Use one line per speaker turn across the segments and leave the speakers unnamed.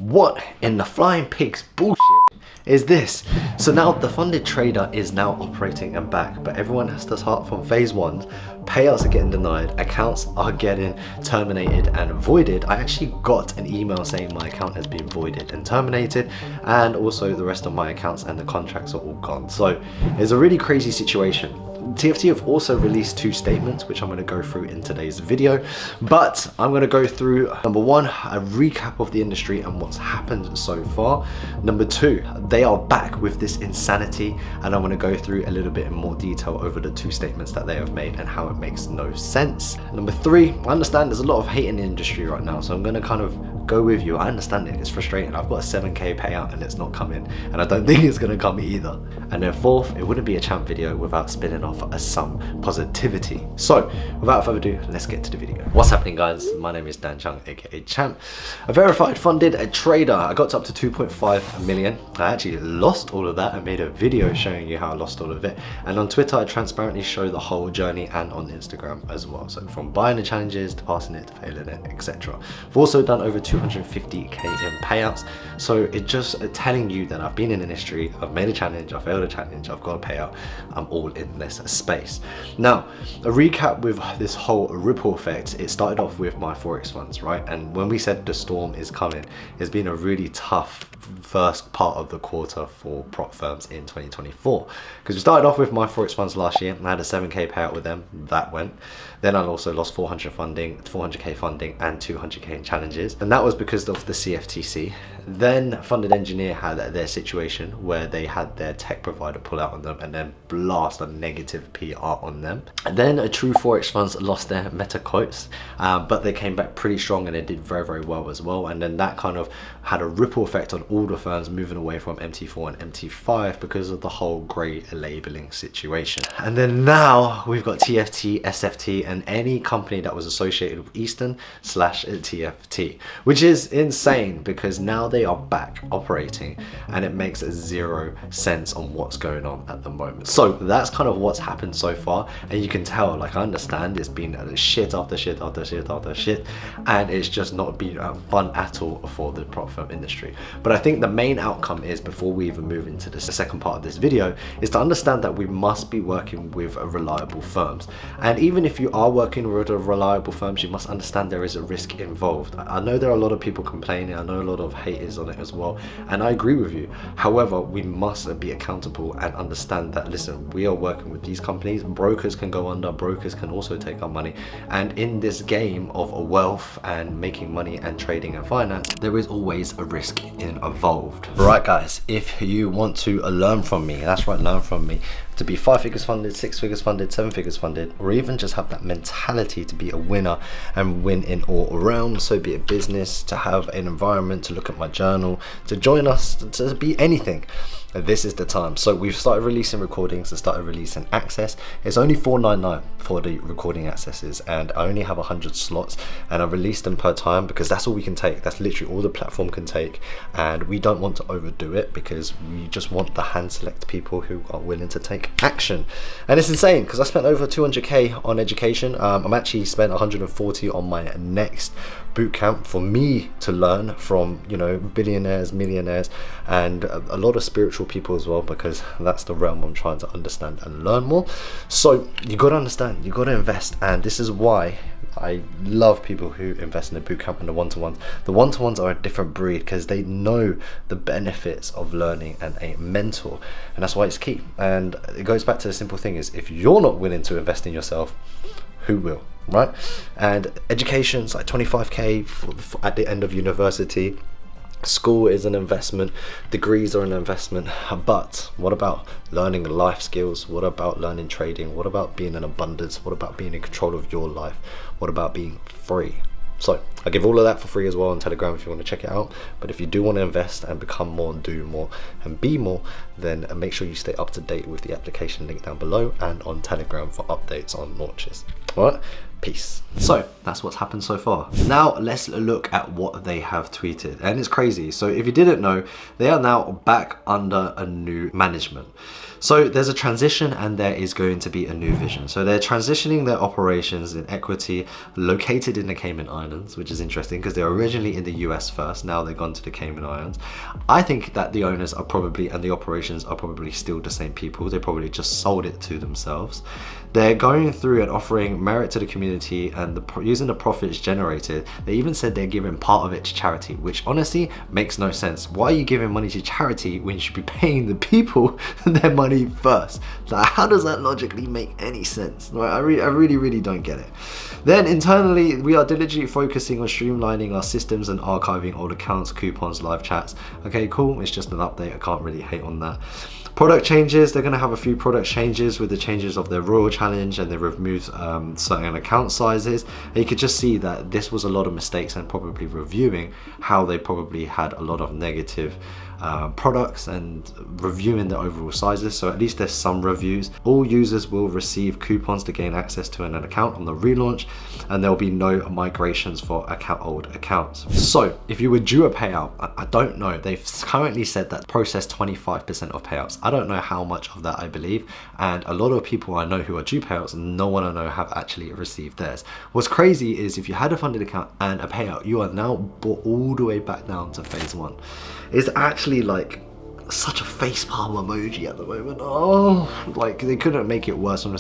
What in the flying pigs bullshit is this? So now the funded trader is now operating and back, but everyone has to start from phase one. Payouts are getting denied, accounts are getting terminated and voided. I actually got an email saying my account has been voided and terminated, and also the rest of my accounts and the contracts are all gone. So it's a really crazy situation. TFT have also released 2 statements, which I'm going to go through in today's video, but I'm going to go through number 1, a recap of the industry and what's happened so far. Number 2, they are back with this insanity, and I'm going to go through a little bit in more detail over the 2 statements that they have made and how it makes no sense. Number 3, I understand there's a lot of hate in the industry right now, so I'm going to kind of go with you. I understand it, it's frustrating. I've got a 7k payout and it's not coming, and I don't think it's going to come either. And then 4th, it wouldn't be a champ video without spinning off some positivity. So without further ado, let's get to the video. What's happening, guys? My name is Dan Chung, aka Champ, a verified funded trader. I got up to 2.5 million. I actually lost all of that. I made a video showing you how I lost all of it, and on Twitter I transparently show the whole journey, and on Instagram as well. So from buying the challenges to passing it to failing it, etc. I've also done over 250k in payouts, so it's just telling you that I've been in the industry, I've made a challenge, I failed a challenge, I've got a payout, I'm all in this space. Now, a recap with this whole ripple effect. It started off with my Forex funds, right? And when we said the storm is coming, it's been a really tough first part of the quarter for prop firms in 2024, because we started off with my Forex funds last year and I had a 7k payout with them. That went. Then I also lost 400k funding and 200k in challenges, and that was because of the CFTC. Then Funded Engineer had their situation where they had their tech provider pull out on them and then blast a negative PR on them. And then a True Forex funds lost their meta quotes, but they came back pretty strong and they did very, very well as well. And then that kind of had a ripple effect on all the firms moving away from MT4 and MT5 because of the whole grey labeling situation. And then now we've got TFT, SFT, and any company that was associated with Eastern/TFT, which is insane because now they are back operating and it makes 0 sense on what's going on at the moment. So that's kind of what's happened so far, and you can tell, like, I understand it's been shit after shit after shit after shit, and it's just not been fun at all for the prop firm industry. But I think the main outcome is, before we even move into the second part of this video, is to understand that we must be working with reliable firms. And even if you are working with reliable firms, you must understand there is a risk involved. I know there are a lot of people complaining, I know a lot of haters on it as well, and I agree with you. However, we must be accountable and understand that, listen, we are working with these companies. Brokers can go under, brokers can also take our money, and in this game of wealth and making money and trading and finance, there is always a risk involved. Right, guys, if you want to learn from me, that's right, learn from me, to be 5 figures funded, 6 figures funded, 7 figures funded, or even just have that mentality to be a winner and win in all realms, so be it business, to have an environment, to look at my journal, to join us, to be anything, this is the time. So we've started releasing recordings and started releasing access. It's only $4.99 for the recording accesses, and I only have 100 slots, and I release them per time because that's all we can take. That's literally all the platform can take, and we don't want to overdo it because we just want the hand select people who are willing to take action. And it's insane because I spent over 200k on education. I'm actually spent 140 on my next bootcamp for me to learn from, you know, billionaires, millionaires, and a lot of spiritual people as well, because that's the realm I'm trying to understand and learn more. So you got to understand, you got to invest, and this is why I love people who invest in the bootcamp and the one-to-ones. The one-to-ones are a different breed because they know the benefits of learning and a mentor, and that's why it's key. And it goes back to the simple thing is, if you're not willing to invest in yourself, who will, right? And education's like 25k at the end of university. School is an investment, degrees are an investment, but what about learning life skills? What about learning trading? What about being in abundance? What about being in control of your life? What about being free? So I give all of that for free as well on Telegram if you want to check it out. But if you do want to invest and become more, do more and be more, then make sure you stay up to date with the application link down below and on Telegram for updates on launches. All right, Peace. So that's what's happened so far. Now let's look at what they have tweeted, and it's crazy. So if you didn't know, they are now back under a new management. So there's a transition and there is going to be a new vision. So they're transitioning their operations in equity located in the Cayman Islands, which is interesting because they're originally in the US first. Now they've gone to the Cayman Islands. I think that the owners are probably, and the operations are probably still the same people. They probably just sold it to themselves. They're going through and offering merit to the community and using the profits generated. They even said they're giving part of it to charity, which honestly makes no sense. Why are you giving money to charity when you should be paying the people their money first? Like, how does that logically make any sense? Right? I really don't get it. Then internally, we are diligently focusing on streamlining our systems and archiving old accounts, coupons, live chats. Okay, cool. It's just an update. I can't really hate on that. Product changes, they're going to have a few product changes with the changes of their Royal Challenge, and they removed certain account sizes. And you could just see that this was a lot of mistakes, and probably reviewing how they probably had a lot of negative products and reviewing the overall sizes. So at least there's some reviews. All users will receive coupons to gain access to an account on the relaunch, and there will be no migrations for old accounts. So if you were due a payout, I don't know, they've currently said that process 25% of payouts. I don't know how much of that I believe, and a lot of people I know who are due payouts, no one I know have actually received theirs. What's crazy is if you had a funded account and a payout, you are now brought all the way back down to phase one. It's actually like such a facepalm emoji at the moment. Oh, like they couldn't make it worse. Do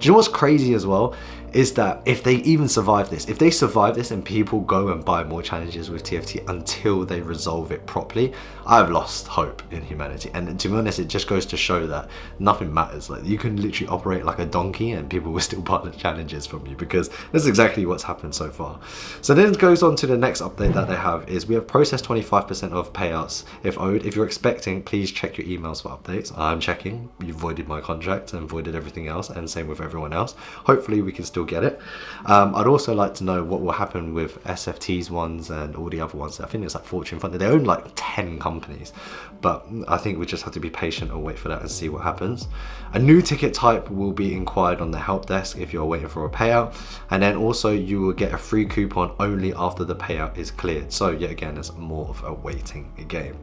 you know what's crazy as well? Is that if they even survive this, if they survive this and people go and buy more challenges with TFT until they resolve it properly, I've lost hope in humanity. And to be honest, it just goes to show that nothing matters. Like, you can literally operate like a donkey and people will still buy the challenges from you, because that's exactly what's happened so far. So then it goes on to the next update that they have is we have processed 25% of payouts if owed. If you're expecting, please check your emails for updates. I'm checking. You voided my contract and voided everything else, and same with everyone else. Hopefully we can still get it. I'd also like to know what will happen with SFT's ones and all the other ones. I think it's like Fortune Funded. They own like 10 companies, but I think we just have to be patient and wait for that and see what happens. A new ticket type will be inquired on the help desk if you're waiting for a payout, and then also you will get a free coupon only after the payout is cleared. So yet again, it's more of a waiting game.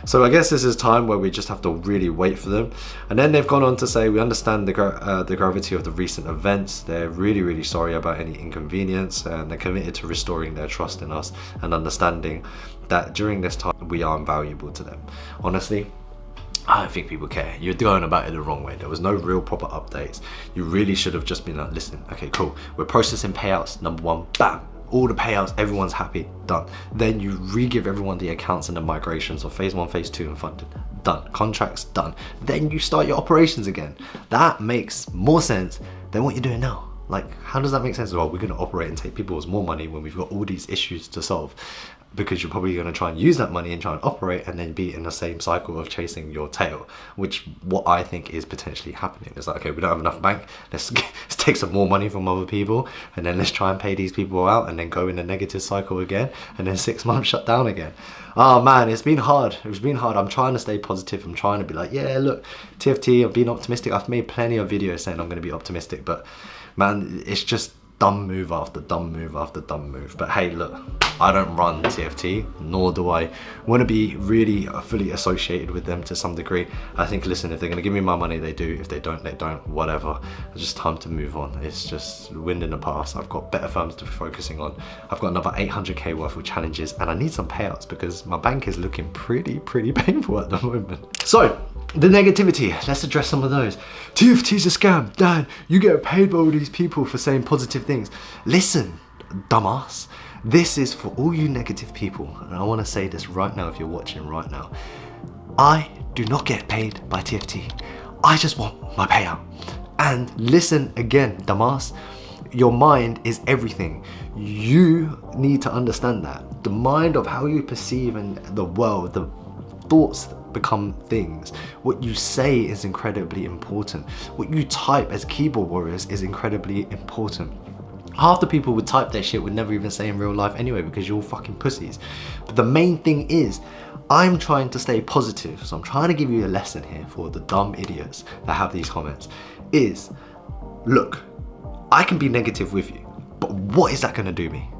So I guess this is time where we just have to really wait for them. And then they've gone on to say, we understand the gravity of the recent events. They're really sorry about any inconvenience, and they're committed to restoring their trust in us and understanding that during this time we are invaluable to them. Honestly, I don't think people care. You're going about it the wrong way. There was no real proper updates. You really should have just been like, listen, okay, cool, we're processing payouts, number one, bam, all the payouts, everyone's happy, done. Then you re-give everyone the accounts and the migrations of phase one, phase two, and funded, done. Contracts, done. Then you start your operations again. That makes more sense than what you're doing now. Like, how does that make sense? Well, we're going to operate and take people's more money when we've got all these issues to solve, because you're probably going to try and use that money and try and operate and then be in the same cycle of chasing your tail, which what I think is potentially happening. It's like, okay, we don't have enough bank, let's take some more money from other people, and then let's try and pay these people out, and then go in a negative cycle again, and then 6 months shut down again. Oh man, it's been hard. It's been hard. I'm trying to stay positive. I'm trying to be like, yeah, look, TFT, I've been optimistic. I've made plenty of videos saying I'm going to be optimistic, but man, it's just dumb move after dumb move after dumb move. But hey, look, I don't run TFT, nor do I want to be really fully associated with them to some degree. I think, listen, if they're going to give me my money, they do. If they don't, they don't, whatever. It's just time to move on. It's just wind in the past. I've got better firms to be focusing on. I've got another 800k worth of challenges, and I need some payouts because my bank is looking pretty painful at the moment. So the negativity, let's address some of those. TFT's a scam. Dan, you get paid by all these people for saying positive things. Listen, dumbass, this is for all you negative people, and I want to say this right now if you're watching right now. I do not get paid by TFT. I just want my payout. And listen again, dumbass, your mind is everything. You need to understand that. The mind of how you perceive in the world, the thoughts become things. What you say is incredibly important. What you type as keyboard warriors is incredibly important. Half the people would type their shit would never even say in real life anyway, because you're all fucking pussies. But the main thing is, I'm trying to stay positive. So I'm trying to give you a lesson here for the dumb idiots that have these comments. Is, look, I can be negative with you. But what is that gonna do me?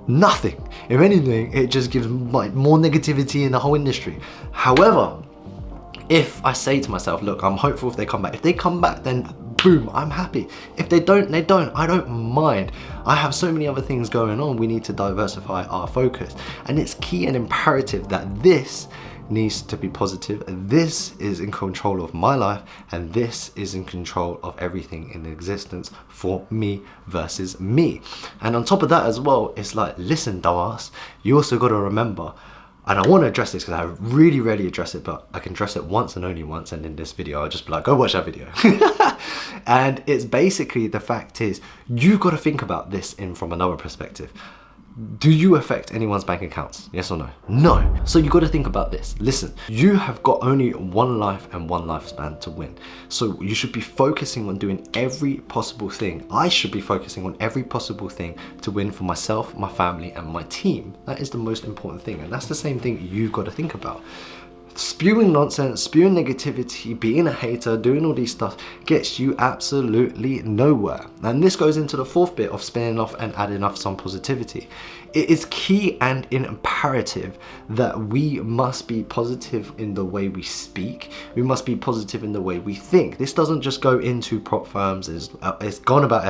Nothing. If anything, it just gives like more negativity in the whole industry. However, if I say to myself, look, I'm hopeful if they come back. If they come back, then boom, I'm happy. If they don't, they don't. I don't mind. I have so many other things going on. We need to diversify our focus. And it's key and imperative that this needs to be positive. This is in control of my life, and this is in control of everything in existence for me versus me. And on top of that as well, it's like, listen, dumbass, you also got to remember, and I want to address this because I really rarely address it, but I can address it once and only once, and in this video I'll just be like, go watch that video. And it's basically, the fact is, you've got to think about this in from another perspective. Do you affect anyone's bank accounts? Yes or no? No. So you got to think about this. Listen, you have got only one life and one lifespan to win. So you should be focusing on doing every possible thing. I should be focusing on every possible thing to win for myself, my family, and my team. That is the most important thing. And that's the same thing you've got to think about. Spewing nonsense, spewing negativity, being a hater, doing all these stuff gets you absolutely nowhere. And this goes into the fourth bit of spinning off and adding off some positivity. It is key and imperative that we must be positive in the way we speak. We must be positive in the way we think. This doesn't just go into prop firms. It's gone about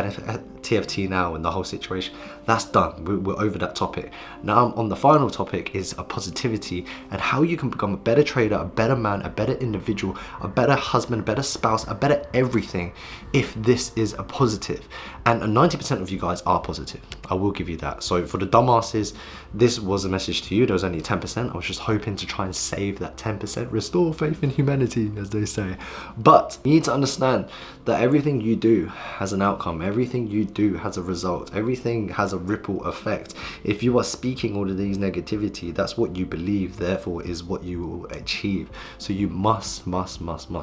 TFT now and the whole situation. That's done. We're over that topic. Now on the final topic is a positivity and how you can become a better trader, a better man, a better individual, a better husband, a better spouse, a better everything if this is a positive. And 90% of you guys are positive. I will give you that. So for the dumbasses, this was a message to you. There was only 10%. I was just hoping to try and save that 10%, restore faith in humanity, as they say. But you need to understand that everything you do has an outcome. Everything you do has a result. Everything has a ripple effect. If you are speaking all of these negativity, that's what you believe, therefore is what you will achieve. So you must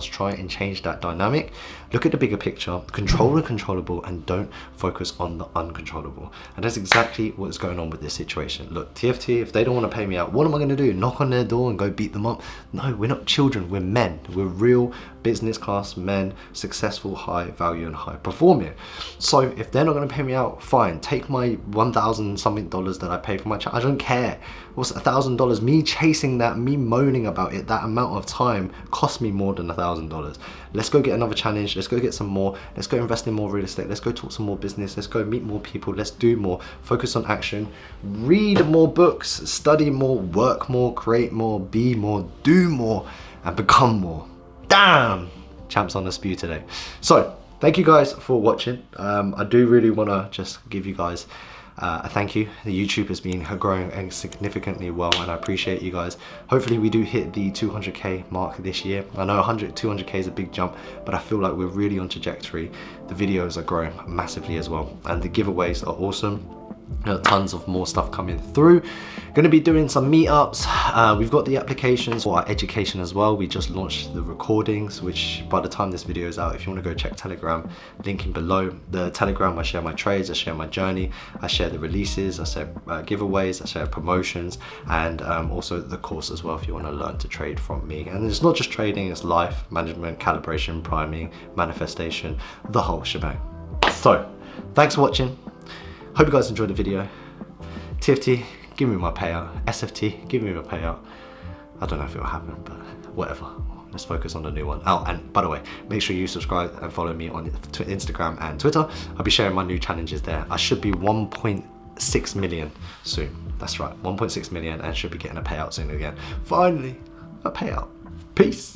try and change that dynamic. Look at the bigger picture, control the controllable, and don't focus on the uncontrollable. And that's exactly what's going on with this situation. Look, TFT, if they don't want to pay me out, what am I going to do? Knock on their door and go beat them up? No, we're not children, we're men. We're real business class men, successful, high value and high performing. So if they're not going to pay me out, fine, take my 1,000 something dollars that I pay for my channel. I don't care. What's $1,000? Me chasing that, me moaning about it, that amount of time cost me more than $1,000. Let's go get another challenge. Let's go get some more. Let's go invest in more real estate. Let's go talk some more business. Let's go meet more people. Let's do more. Focus on action. Read more books. Study more. Work more. Create more. Be more. Do more. And become more. Damn! Champs on the spew today. So, thank you guys for watching. I do really want to just give you guys a thank you. The YouTube has been growing significantly well, and I appreciate you guys. Hopefully we do hit the 200k mark this year. I know 200k is a big jump, but I feel like we're really on trajectory. The videos are growing massively as well, and the giveaways are awesome. Tons of more stuff coming through. Going to be doing some meetups. We've got the applications for our education as well. We just launched the recordings, which by the time this video is out, if you want to go check Telegram, link in below. The Telegram, I share my trades, I share my journey, I share the releases, I share giveaways, I share promotions, and also the course as well if you want to learn to trade from me. And it's not just trading, it's life, management, calibration, priming, manifestation, the whole shebang. So, thanks for watching. Hope you guys enjoyed the video. TFT, give me my payout. SFT, give me my payout. I don't know if it will happen, but whatever. Let's focus on the new one. Oh, and by the way, make sure you subscribe and follow me on Instagram and Twitter. I'll be sharing my new challenges there. I should be 1.6 million soon. That's right, 1.6 million, and should be getting a payout soon again. Finally, a payout. Peace.